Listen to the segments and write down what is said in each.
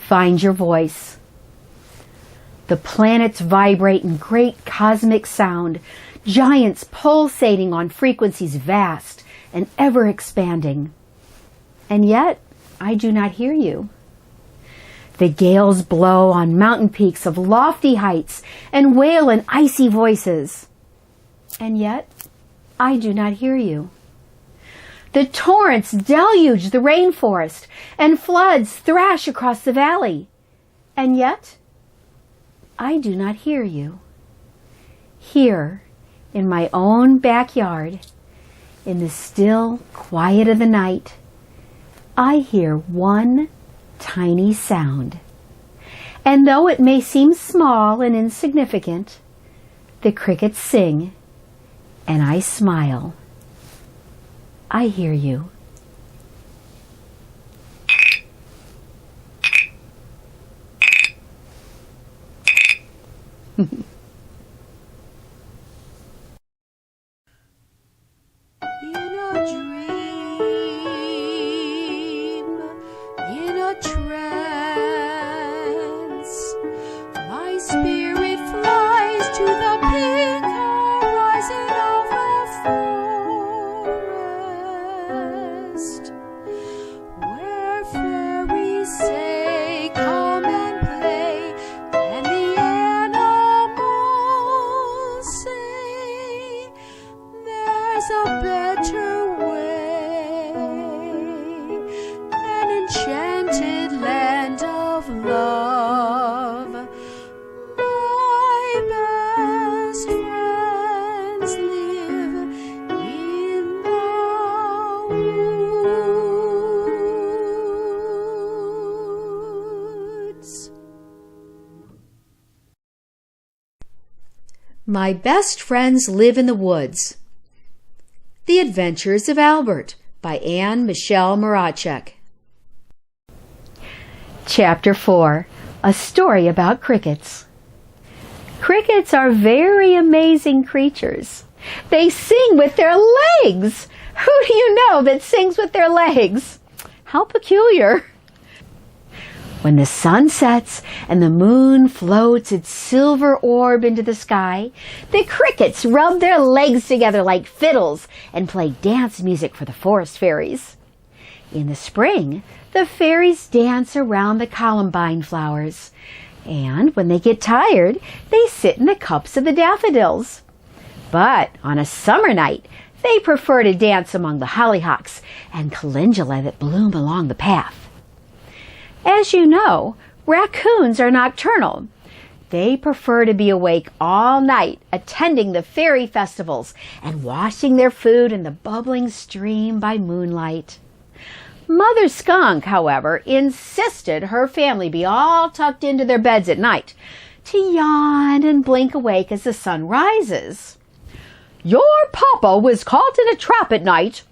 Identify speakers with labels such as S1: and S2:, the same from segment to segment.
S1: find your voice. The planets vibrate in great cosmic sound, giants pulsating on frequencies vast and ever expanding. And yet, I do not hear you. The gales blow on mountain peaks of lofty heights and wail in icy voices. And yet, I do not hear you. The torrents deluge the rainforest and floods thrash across the valley. And yet, I do not hear you. Here, in my own backyard, in the still quiet of the night, I hear one tiny sound. And though it may seem small and insignificant, the crickets sing, and I smile. I hear you.
S2: Enchanted land of love, my best friends live in the woods.
S3: My Best Friends Live in the Woods. The Adventures of Albert by Anne Michelle Moracek.
S1: Chapter 4. A story about crickets. Crickets are very amazing creatures. They sing with their legs. Who do you know that sings with their legs? How peculiar. When the sun sets and the moon floats its silver orb into the sky, the crickets rub their legs together like fiddles and play dance music for the forest fairies. In the spring, the fairies dance around the columbine flowers, and when they get tired, they sit in the cups of the daffodils. But on a summer night, they prefer to dance among the hollyhocks and calendula that bloom along the path. As you know, raccoons are nocturnal. They prefer to be awake all night, attending the fairy festivals and washing their food in the bubbling stream by moonlight. Mother Skunk, however, insisted her family be all tucked into their beds at night to yawn and blink awake as the sun rises. "Your papa was caught in a trap at night.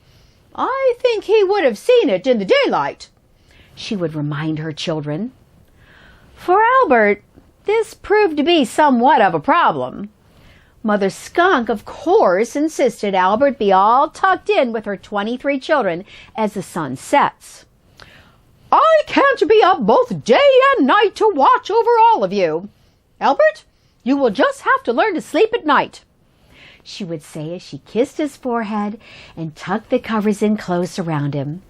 S1: I think he would have seen it in the daylight," she would remind her children. For Albert, this proved to be somewhat of a problem. Mother Skunk, of course, insisted Albert be all tucked in with her 23 children as the sun sets. "I can't be up both day and night to watch over all of you. Albert, you will just have to learn to sleep at night," she would say as she kissed his forehead and tucked the covers in close around him.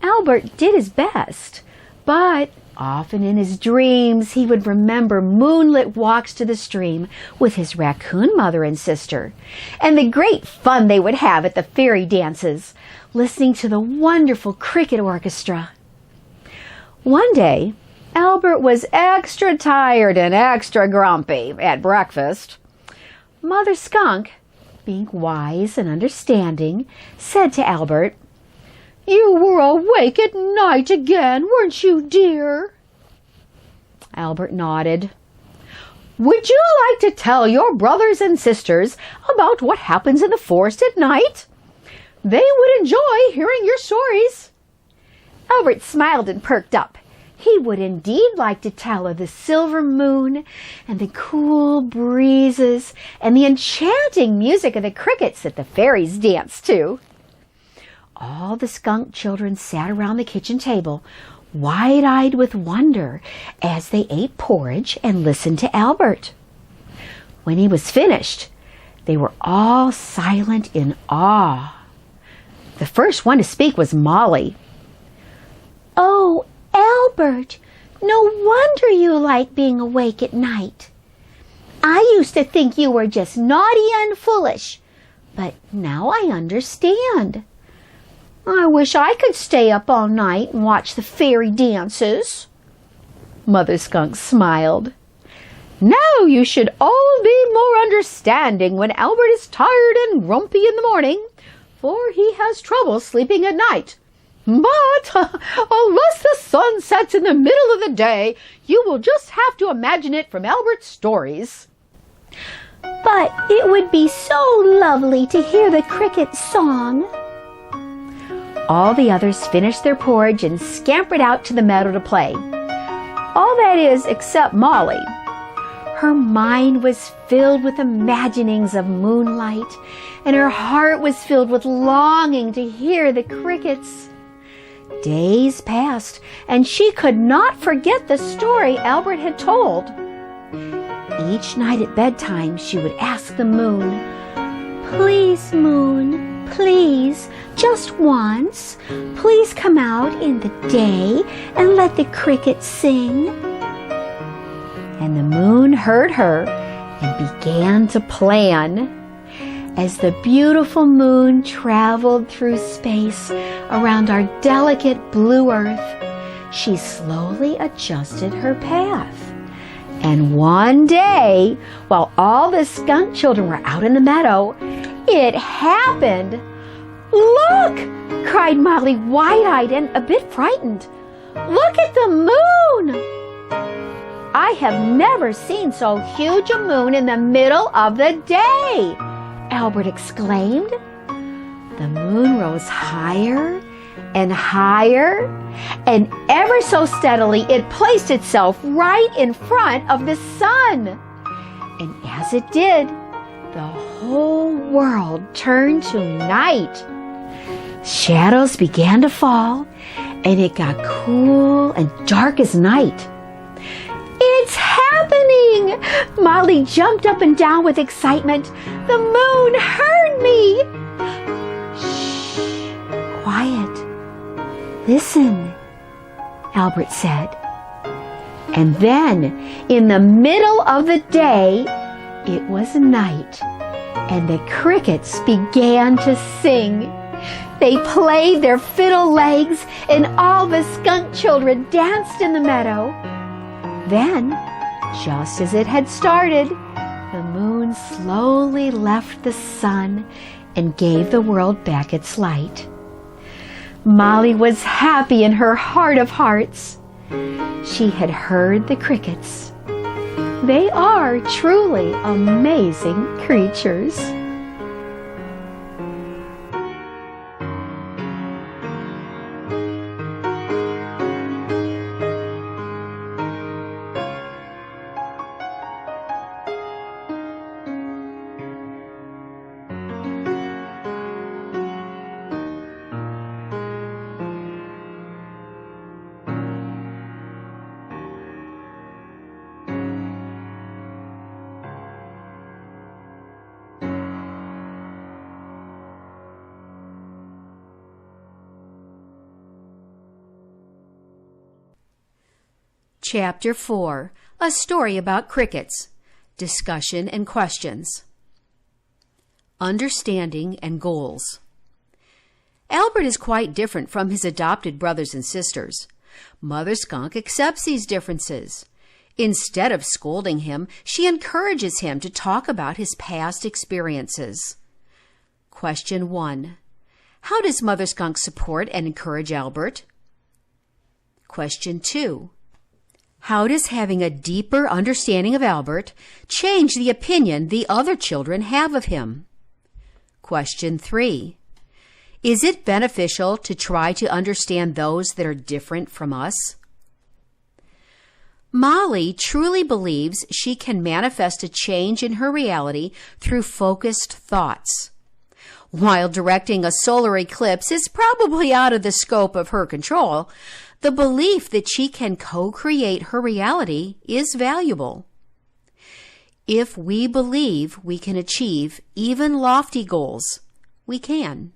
S1: Albert did his best, but often in his dreams he would remember moonlit walks to the stream with his raccoon mother and sister, and the great fun they would have at the fairy dances, listening to the wonderful cricket orchestra. One day, Albert was extra tired and extra grumpy at breakfast. Mother Skunk, being wise and understanding, said to Albert, "You were awake at night again, weren't you, dear?" Albert nodded. "Would you like to tell your brothers and sisters about what happens in the forest at night? They would enjoy hearing your stories." Albert smiled and perked up. He would indeed like to tell of the silver moon and the cool breezes and the enchanting music of the crickets that the fairies danced to. All the skunk children sat around the kitchen table, wide-eyed with wonder as they ate porridge and listened to Albert. When he was finished, they were all silent in awe. The first one to speak was Molly. "Oh, Albert, no wonder you like being awake at night. I used to think you were just naughty and foolish, but now I understand. I wish I could stay up all night and watch the fairy dances." Mother Skunk smiled. "Now you should all be more understanding when Albert is tired and grumpy in the morning, for he has trouble sleeping at night. But unless the sun sets in the middle of the day, you will just have to imagine it from Albert's stories."
S4: "But it would be so lovely to hear the cricket's song."
S1: All the others finished their porridge and scampered out to the meadow to play. All that is, except Molly. Her mind was filled with imaginings of moonlight, and her heart was filled with longing to hear the crickets. Days passed, and she could not forget the story Albert had told. Each night at bedtime, she would ask the moon, "Please, moon, please, just once, please come out in the day and let the crickets sing." And the moon heard her and began to plan. As the beautiful moon traveled through space around our delicate blue earth, she slowly adjusted her path. And one day, while all the skunk children were out in the meadow, it happened. "Look!" cried Molly, wide-eyed and a bit frightened. "Look at the moon!" "I have never seen so huge a moon in the middle of the day," Albert exclaimed. The moon rose higher and higher, and ever so steadily it placed itself right in front of the sun. And as it did, the whole world turned to night. Shadows began to fall, and it got cool and dark as night. "It's happening!" Molly jumped up and down with excitement. "The moon heard me!" "Shh! Quiet! Listen," Albert said. And then, in the middle of the day, it was night, and the crickets began to sing. They played their fiddle legs, and all the skunk children danced in the meadow. Then, just as it had started, the moon slowly left the sun and gave the world back its light. Molly was happy in her heart of hearts. She had heard the crickets. They are truly amazing creatures.
S3: Chapter 4, A Story About Crickets, Discussion and Questions. Understanding and Goals. Albert is quite different from his adopted brothers and sisters. Mother Skunk accepts these differences. Instead of scolding him, she encourages him to talk about his past experiences. Question 1. How does Mother Skunk support and encourage Albert? Question 2. How does having a deeper understanding of Albert change the opinion the other children have of him? Question 3. Is it beneficial to try to understand those that are different from us? Molly truly believes she can manifest a change in her reality through focused thoughts. While directing a solar eclipse is probably out of the scope of her control, The belief that she can co-create her reality is valuable. If we believe we can achieve even lofty goals, we can.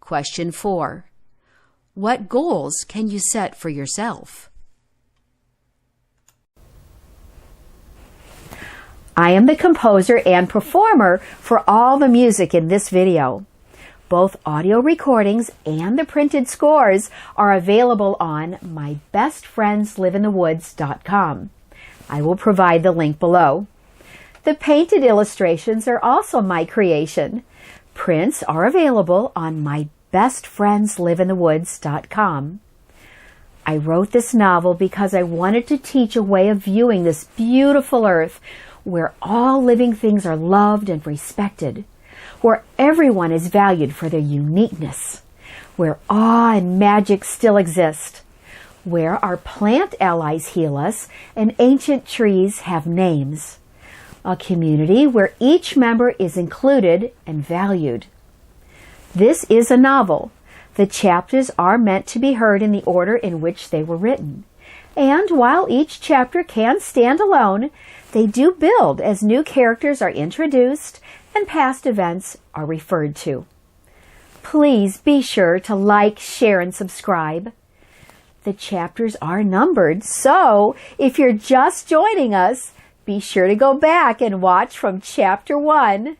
S3: Question 4. What goals can you set for yourself?
S1: I am the composer and performer for all the music in this video. Both audio recordings and the printed scores are available on mybestfriendsliveinthe.woods.com. I will provide the link below. The painted illustrations are also my creation. Prints are available on mybestfriendsliveinthe.woods.com. I wrote this novel because I wanted to teach a way of viewing this beautiful earth where all living things are loved and respected, where everyone is valued for their uniqueness, where awe and magic still exist, where our plant allies heal us and ancient trees have names, a community where each member is included and valued. This is a novel. The chapters are meant to be heard in the order in which they were written. And while each chapter can stand alone, they do build as new characters are introduced and past events are referred to. Please be sure to like, share, and subscribe. The chapters are numbered, so if you're just joining us, be sure to go back and watch from Chapter 1